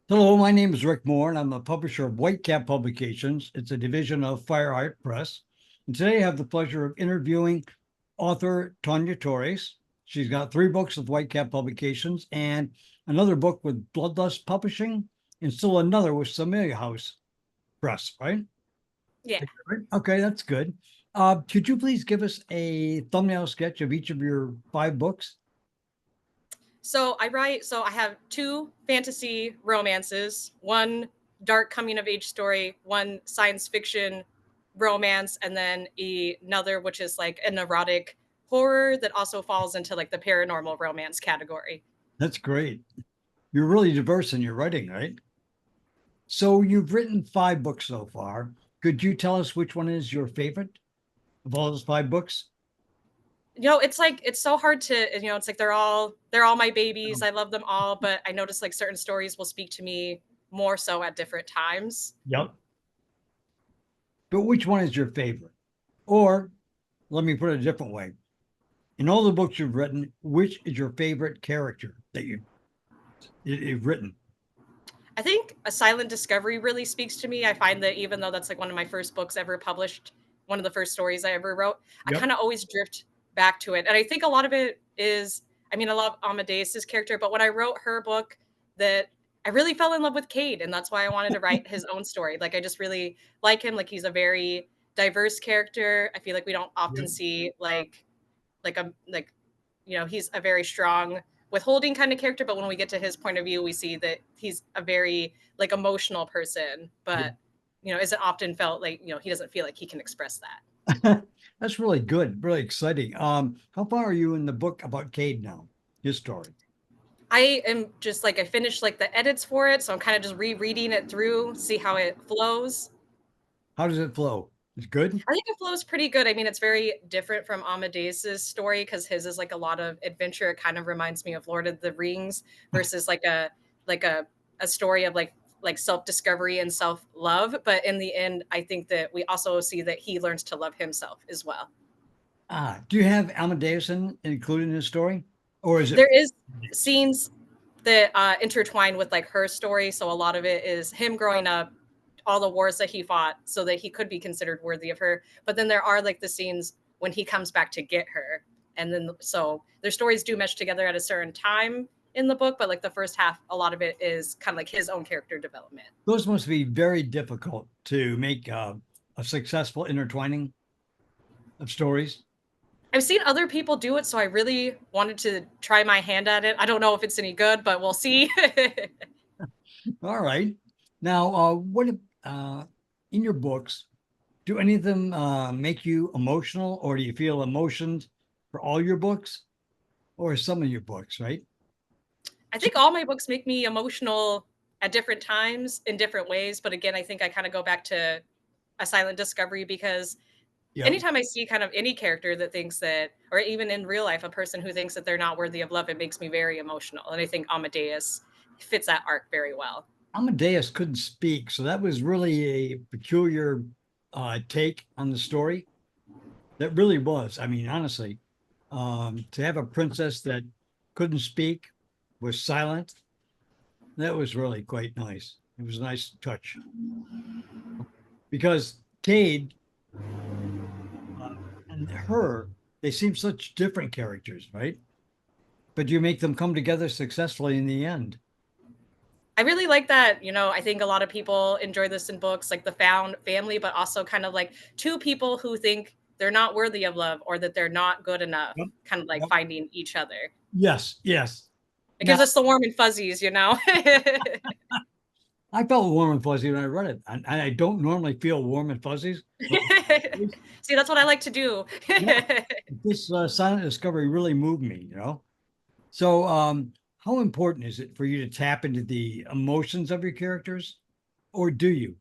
Hello, my name is Rick Moore, and I'm the publisher of Whitecap Publications. It's a division of Fire Art Press. And today I have the pleasure of interviewing author Tawnya Torres. She's got three books with Whitecap Publications and another book with Bloodlust Publishing, and still another with Samelia House Press, right? Yeah. Okay, that's good. Could you please give us a thumbnail sketch of each of your five books? So I have two fantasy romances, one dark coming of age story, one science fiction romance, and then another which is like an erotic horror that also falls into like the paranormal romance category. That's great. You're really diverse in your writing, right? So you've written five books so far. Could you tell us which one is your favorite of all those five books? It's like it's so hard to it's like they're all my babies. Um, I love them all, but I notice like certain stories will speak to me more so at different times. Yep. But which one is your favorite? Or let me put it a different way. In all the books you've written, which is your favorite character that you've written? I think A Silent Discovery really speaks to me. I find that even though that's like one of my first books ever published, one of the first stories I ever wrote, I Yep. kind of always drift back to it. And I think a lot of it is, I mean, I love Amadeus's character, but when I wrote her book, that I really fell in love with Cade, and that's why I wanted to write his own story. Like I just really like him. Like he's a very diverse character. I feel like we don't often Yep. see like he's a very strong withholding kind of character, but when we get to his point of view we see that he's a very like emotional person, Yep. but isn't often felt like he doesn't feel like he can express that. That's really good, really exciting. How far are you in the book about Cade now? His story. I am just like I finished like the edits for it, so I'm kind of just rereading it through, see how it flows. How does it flow? It's good. I think it flows pretty good. I mean, it's very different from Amadeus's story because his is like a lot of adventure. It kind of reminds me of Lord of the Rings versus like a story of like self-discovery and self-love. But in the end, I think that we also see that he learns to love himself as well. Do you have Amadeus included in his story? Or is it? There is scenes that intertwine with like her story. So a lot of it is him growing up, all the wars that he fought, so that he could be considered worthy of her. But then there are like the scenes when he comes back to get her, and then so their stories do mesh together at a certain time in the book. But like the first half, a lot of it is kind of like his own character development. Those must be very difficult to make a successful intertwining of stories. I've seen other people do it, so I really wanted to try my hand at it. I don't know if it's any good, but we'll see. All right. Now, what in your books do any of them make you emotional, or do you feel emotions for all your books, or some of your books? Right. I think all my books make me emotional at different times in different ways. But again, I think I kind of go back to A Silent Discovery because Yep. anytime I see kind of any character that thinks that, or even in real life, a person who thinks that they're not worthy of love, it makes me very emotional. And I think Amadeus fits that arc very well. Amadeus couldn't speak, so that was really a peculiar take on the story. That really was. I mean, honestly, to have a princess that couldn't speak, was silent, that was really quite nice. It was a nice touch because Cade uh, and her, they seem such different characters, right? But you make them come together successfully in the end. I really like that. I think a lot of people enjoy this in books, like the found family, but also kind of like two people who think they're not worthy of love or that they're not good enough, Yep. kind of like Yep. finding each other. Yes, yes. It Now, gives us the warm and fuzzies. I felt warm and fuzzy when I read it. And I don't normally feel warm and fuzzies, but See, that's what I like to do. yeah, this silent discovery really moved me, So, how important is it for you to tap into the emotions of your characters, or do you?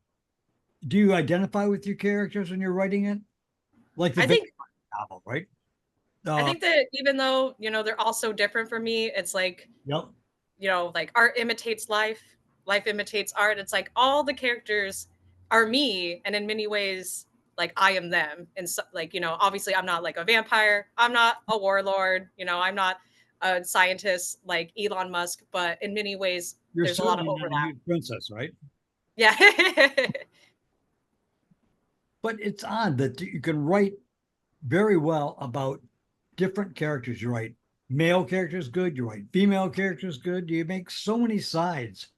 Do you identify with your characters when you're writing it, like the I vampire think novel, right? I Uh, think that even though, they're all so different from me, it's like, yep, like art imitates life, life imitates art. It's like all the characters are me, and in many ways, like I am them. And so, like, obviously I'm not like a vampire, I'm not a warlord, I'm not a scientist like Elon Musk, but in many ways, You're there's a lot of certainly not a overlap. huge princess, right? Yeah. But it's odd that you can write very well about different characters. You write male characters good, you write female characters good. You make so many sides.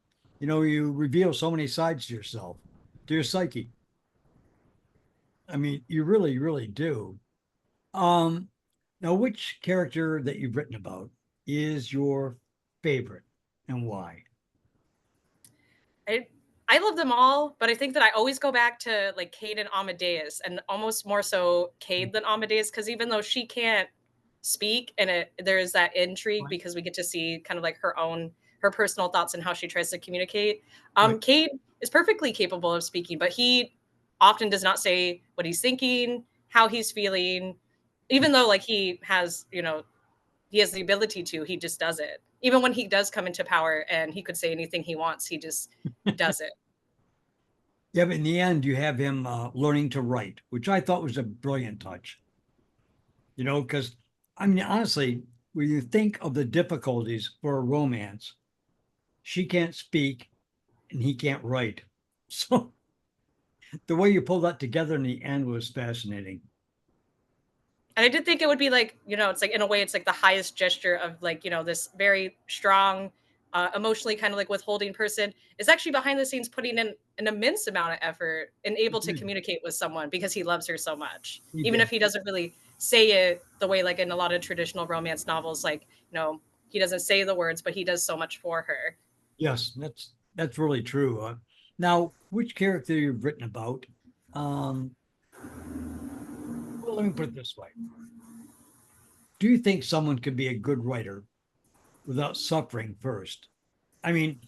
You reveal so many sides to yourself, to your psyche. I mean, you really, really do. Um, Now, which character that you've written about is your favorite and why? I I love them all, but I think that I always go back to like Cade and Amadeus, and almost more so Cade than Amadeus, because even though she can't speak, and there is that intrigue Right. because we get to see kind of like her personal thoughts and how she tries to communicate. Right. Cade is perfectly capable of speaking, but he often does not say what he's thinking, how he's feeling, even though like he has the ability to, he just does it. Even when he does come into power and he could say anything he wants, he just does it. Yeah, but in the end, you have him learning to write, which I thought was a brilliant touch. Because I mean, honestly, when you think of the difficulties for a romance, she can't speak and he can't write. So the way you pulled that together in the end was fascinating. And I did think it would be like, it's like in a way, it's like the highest gesture of like, this very strong, emotionally kind of like withholding person is actually behind the scenes putting in an immense amount of effort and He able to did. communicate with someone because he loves her so much. He Even if did. he doesn't really say it the way like in a lot of traditional romance novels, like, he doesn't say the words, but he does so much for her. Yes, that's really true. Now, which character you've written about? Um, well, let me put it this way. Do you think someone could be a good writer without suffering first? I mean,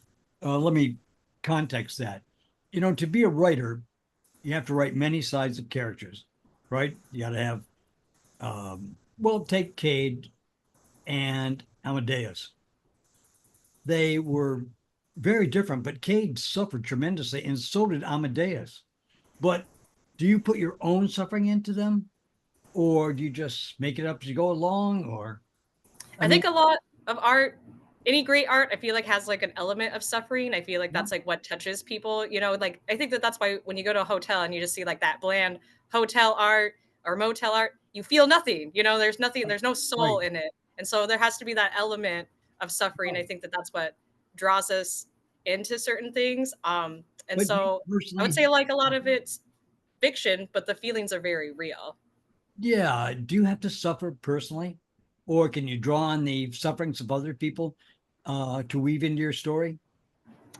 let me context that. To be a writer, you have to write many sides of characters, right? You got to have, well, take Cade and Amadeus. They were very different, but Cade suffered tremendously, and so did Amadeus. But do you put your own suffering into them, or do you just make it up as you go along? Or, I I mean, think a lot of art, any great art, I feel like has like an element of suffering. I feel like yeah, that's like what touches people. Like I think that that's why when you go to a hotel and you just see like that bland hotel art or motel art, you feel nothing. There's nothing, there's no soul right, in it, and so there has to be that element of suffering. I right. think that that's what draws us into certain things. And But do you so I would personally, say like a lot of it's fiction, but the feelings are very real. yeah, do you have to suffer personally, or can you draw on the sufferings of other people to weave into your story?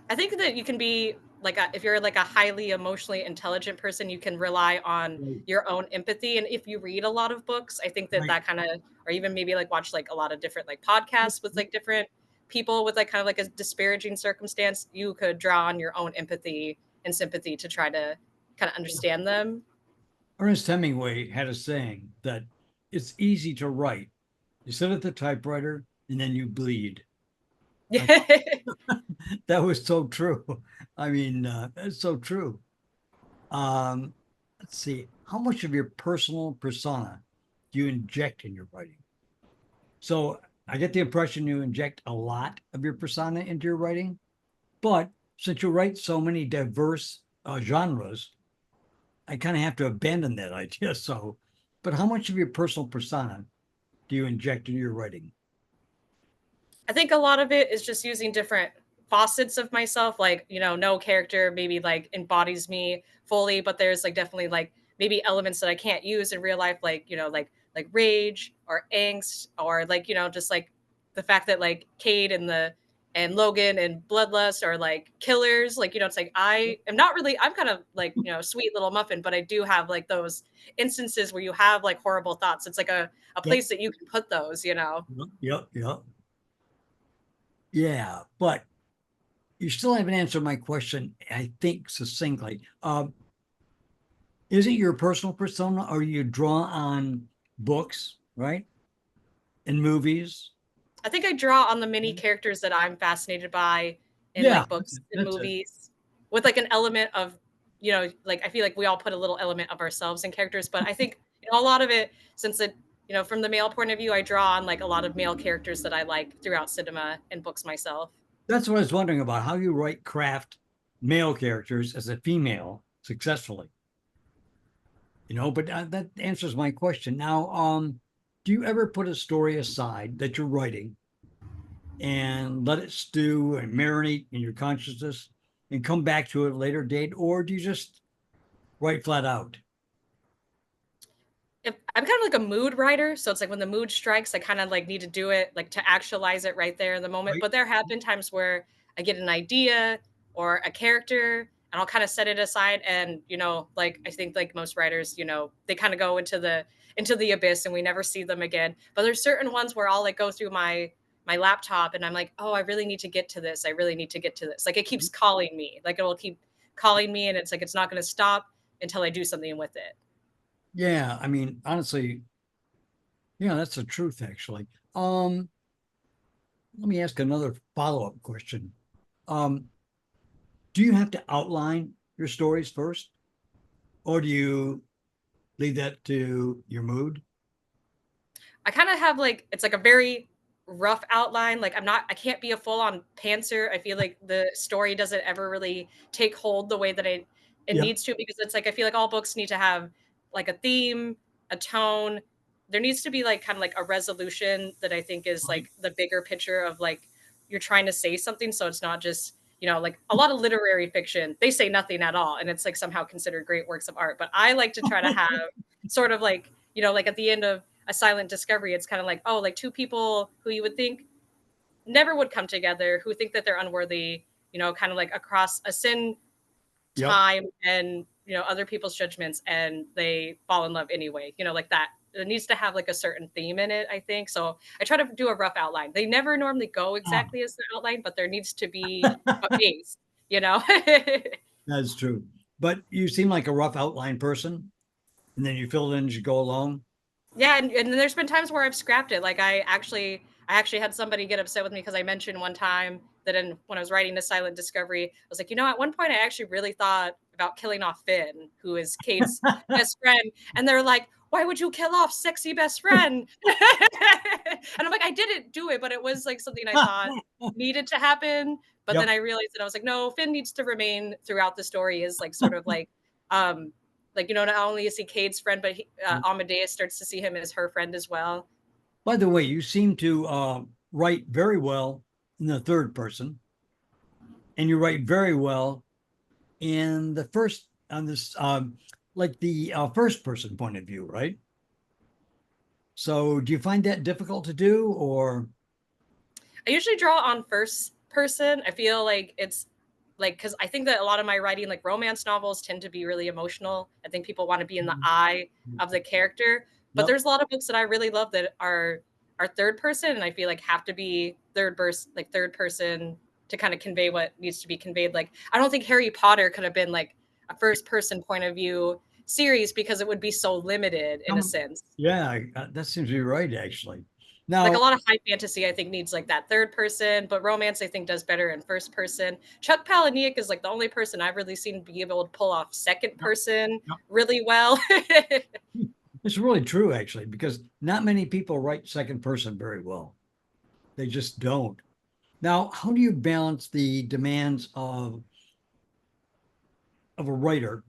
I think that you can be like if you're like a highly emotionally intelligent person, you can rely on Right, your own empathy. And if you read a lot of books, I think that right. that kind of, or even maybe like watch like a lot of different like podcasts with like different people with like kind of like a disparaging circumstance, you could draw on your own empathy and sympathy to try to kind of understand them. Ernest Hemingway had a saying that it's easy to write. You sit at the typewriter and then you bleed. I thought Yeah. that was so true. I mean, that's so true. Um, let's see, how much of your personal persona do you inject in your writing? So I get the impression you inject a lot of your persona into your writing, but since you write so many diverse genres, I kind of have to abandon that idea. So, but how much of your personal persona do you inject into your writing? I think a lot of it is just using different facets of myself. Like, no character maybe like embodies me fully, but there's like definitely like maybe elements that I can't use in real life, like, like rage or angst or like, just like the fact that like Cade and Logan and Bloodlust are like killers. Like, it's like I am not really, I'm kind of like, sweet little muffin, but I do have like those instances where you have like horrible thoughts. It's like a Yep. place that you can put those. Yep. Yep. Yep. Yeah, but you still haven't answered my question, I think, succinctly. Is it your personal persona or you draw on books, right? And movies? I think I draw on the many characters that I'm fascinated by in Yeah, like books and that's it. movies with like an element of, like I feel like we all put a little element of ourselves in characters, but I think a lot of it, since it, from the male point of view, I draw on like a lot of male characters that I like throughout cinema and books myself. That's what I was wondering about, how you write craft male characters as a female successfully. But that answers my question. Now, do you ever put a story aside that you're writing and let it stew and marinate in your consciousness and come back to it at a later date, or do you just write flat out? If I'm kind of like a mood writer, so it's like when the mood strikes, I kind of like need to do it, like to actualize it right there in the moment. Right. But there have been times where I get an idea or a character and I'll kind of set it aside and like I think like most writers, they kind of go into the abyss and we never see them again. But there's certain ones where I'll like go through my laptop and I'm like, "Oh, I really need to get to this. I really need to get to this." Like it keeps calling me. Like it will keep calling me and it's like it's not going to stop until I do something with it. Yeah, I mean, honestly, yeah, that's the truth, actually. Um, Let me ask another follow-up question. Um, do you have to outline your stories first, or do you leave that to your mood? I kind of have like it's like a very rough outline. Like I can't be a full on pantser. I feel like the story doesn't ever really take hold the way that it Yep. needs to because it's like I feel like all books need to have like a theme, a tone. There needs to be like kind of like a resolution that I think is Right. like the bigger picture of like you're trying to say something so it's not just like a lot of literary fiction they say nothing at all and it's like somehow considered great works of art but I like to try to have sort of like like at the end of a silent discovery. It's kind of like, oh, like two people who you would think never would come together, who think that they're unworthy, kind of like across a sin, Yep. time, and other people's judgments, and they fall in love anyway. Like that. It needs to have like a certain theme in it, I think. So I try to do a rough outline. They never normally go Ah, exactly as the outline, but there needs to be a base, you know? that's true. But you seem like a rough outline person, and then you fill it in as you go along. Yeah, and there's been times where I've scrapped it. Like I actually had somebody get upset with me because I mentioned one time that when I was writing the Silent Discovery, I was like, at one point I actually really thought about killing off Finn, who is Kate's best friend, and they're like, "Why would you kill off sexy best friend?" And I'm like, I didn't do it, but it was like something I thought needed to happen. But then Yep. I realized that I was like, no, Finn needs to remain throughout the story is like sort of um not only is he Cade's friend, but Amadeus starts to see him as her friend as well. By the way, you seem to write very well in the third person, and you write very well in the first on this like the first person point of view, right? So do you find that difficult to do, or I usually draw on first person. I feel like it's like because I think that a lot of my writing, like romance novels, tend to be really emotional. I think people want to be in the eye of the character, but yep. there's a lot of books that I really love that are third person, and I feel like have to be third person to kind of convey what needs to be conveyed. Like I don't think Harry Potter could have been like a first person point of view series because it would be so limited in a sense. Yeah, that seems to be right, actually. Like a Now, lot of high fantasy, I think needs like that third person, but romance I think does better in first person. Chuck Palahniuk is like the only person I've really seen be able to pull off second yep, person yep. really well. It's really true, actually, because not many people write second person very well. They just don't. Now, how do you balance the demands of a writer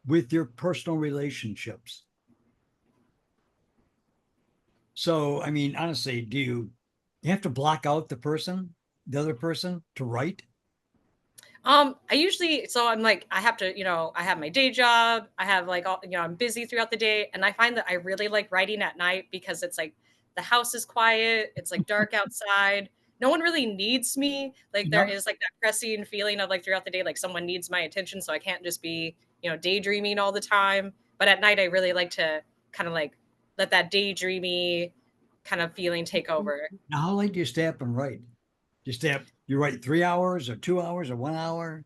with your personal relationships? So, I mean, honestly, do you have to block out the other person to write? I usually so I'm like I have to, I have my day job. I have like all, I'm busy throughout the day and I find that I really like writing at night because it's like the house is quiet, it's like dark outside. No one really needs me. Like there Yep. is like that pressing feeling of like throughout the day like someone needs my attention so I can't just be, daydreaming all the time. But at night I really like to kind of like let that daydreamy kind of feeling take over. Now, how late do you stay up and write? You write 3 hours or 2 hours or 1 hour?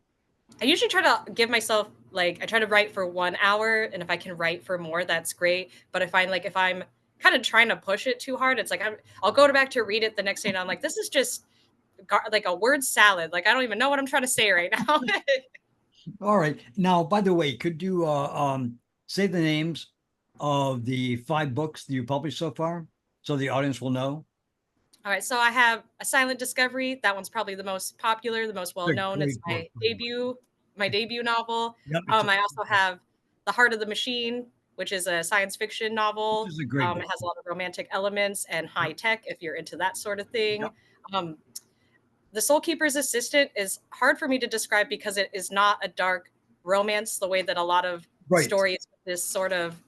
I usually try to give myself like I try to write for 1 hour, and if I can write for more, that's great. But I find like if I'm kind of trying to push it too hard, it's like I'll go back to read it the next day, and I'm like, this is just like a word salad. Like I don't even know what I'm trying to say right now. All right. Now, by the way, could you say the names of the 5 books that you published so far, so the audience will know? All right, so I have A Silent Discovery. That one's probably the most popular, the most It's a well-known. It's great book. my debut novel. Yep, it's a I also have The Heart of the Machine, which is a science fiction this novel. is a great It book. has a lot of romantic elements and high Yep, tech if you're into that sort of thing. yep, Um, the Soul Keeper's Assistant is hard for me to describe because it is not a dark romance the way that a lot of right. stories with this sort of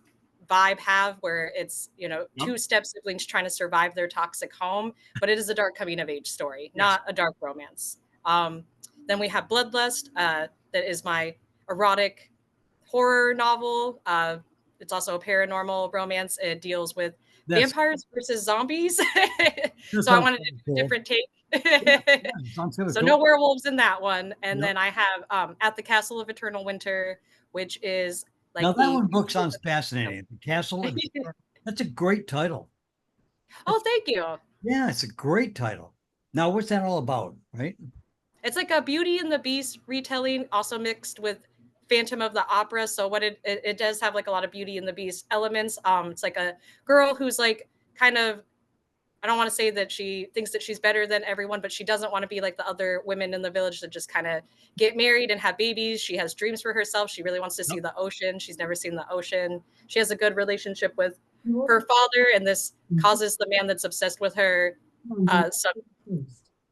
vibe have, where it's, you know, Yep, two step siblings trying to survive their toxic home, but it is a dark coming of age story, yes. not a dark romance. Then we have Bloodlust, that is my erotic horror novel. It's also a paranormal romance. It deals with That's vampires versus zombies. that So I sounds wanted to kinda do a cool. different take. Yeah, yeah, sounds kinda So cool. no werewolves in that one. And Yep. then I have At the Castle of Eternal Winter, which is Now like that a one book sounds fascinating. The Castle of that's a great title. Oh, That's thank you. yeah, it's a great title. Now what's that all about, right? It's like a Beauty and the Beast retelling, also mixed with Phantom of the Opera. So what it does have like a lot of Beauty and the Beast elements. It's like a girl who's like kind of, I don't want to say that she thinks that she's better than everyone, but she doesn't want to be like the other women in the village that just kind of get married and have babies. She has dreams for herself. She really wants to Yep. see the ocean. She's never seen the ocean. She has a good relationship with her father, and this causes the man that's obsessed with her some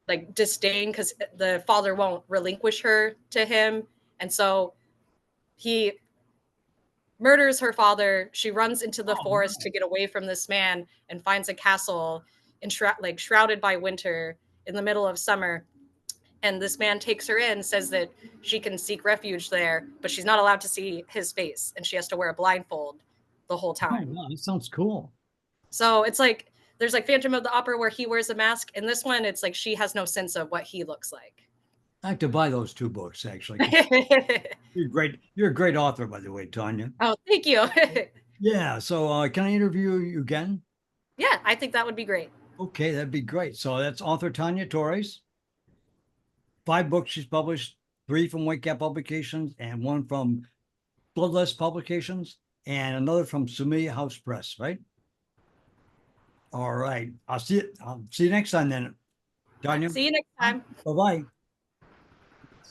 like disdain because the father won't relinquish her to him, and so he murders her father. She runs into the Oh, forest to get away from this man and finds a castle like shrouded by winter in the middle of summer. And this man takes her in, says that she can seek refuge there, but she's not allowed to see his face, and she has to wear a blindfold the whole oh, time. wow, that sounds cool. So it's like there's like Phantom of the Opera where he wears a mask. In this one, it's like she has no sense of what he looks like. I have to buy those 2 books actually, 'cause you're a great author, by the way, Tanya. Oh, thank you. Yeah, so, can I interview you again? Yeah, I think that would be great. Okay, that'd be great. So that's author Tawnya Torres. 5 books she's published, 3 from Whitecap Publications and 1 from Bloodless Publications and another from Sumi House Press, right? All right. I'll see you next time then, Tanya. See you next time. Bye-bye.